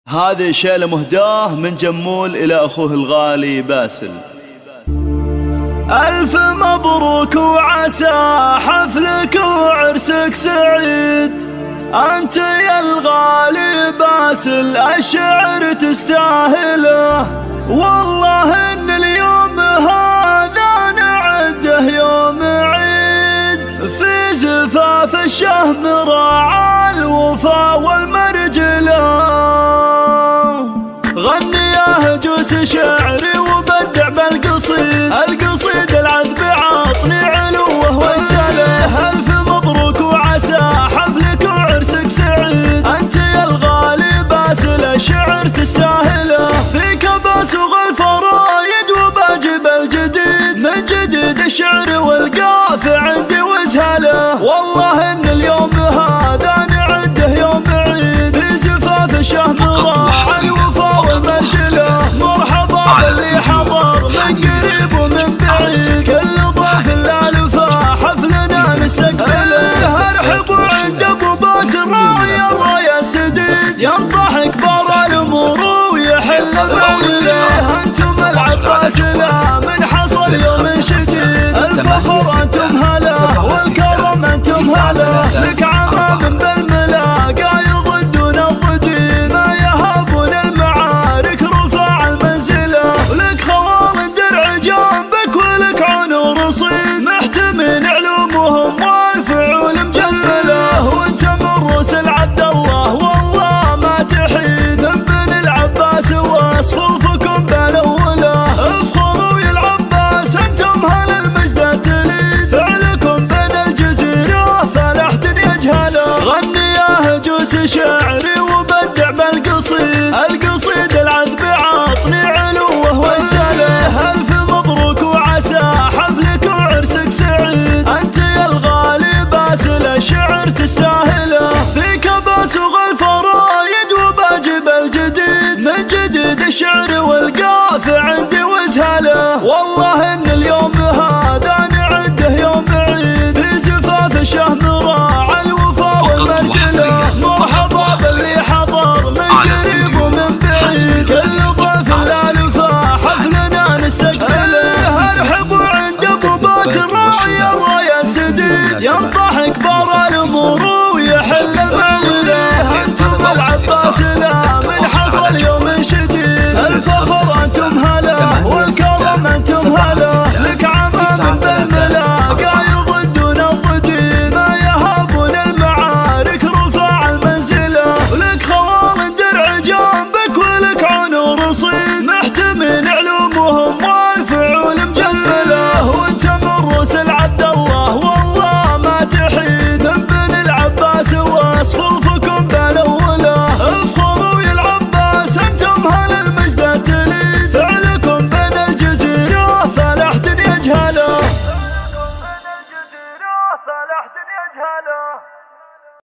هذه شيلة مهداه من جمول إلى أخوه الغالي باسل. ألف مبروك وعسى حفلك وعرسك سعيد، أنت يا الغالي باسل الشعر تستاهله، والله إن اليوم هذا نعده يوم عيد، في زفاف الشهم راعى الوفا والمرجله، غني يا هجوس شعري وبدع بالقصيد، القصيد العذب عطني علوه وانسله، ألف مبروك وعسى حفلك وعرسك سعيد، أنت يا الغالي باسل الشعر تستاهله، فيك باسغ الفرايد وباجب الجديد، من جديد الشعر والقافع عندي وزهله، والله إن اليوم هذا نعده يوم عيد، في زفاف الشهم راعى الوفا والمرجله، مرحبا باللي حضر من قريب ومن بعيد، كل ضيف الالفا حفلنا نستقبله، ارحبوا عند ابو باسل راعي الرايه السديد، ينطح كبار الامور ويحل المولده، انتم العباسله من حصل يوم شديد، الفخر انتم هلا والكرم انتم هلا، لك عمام بالمدينة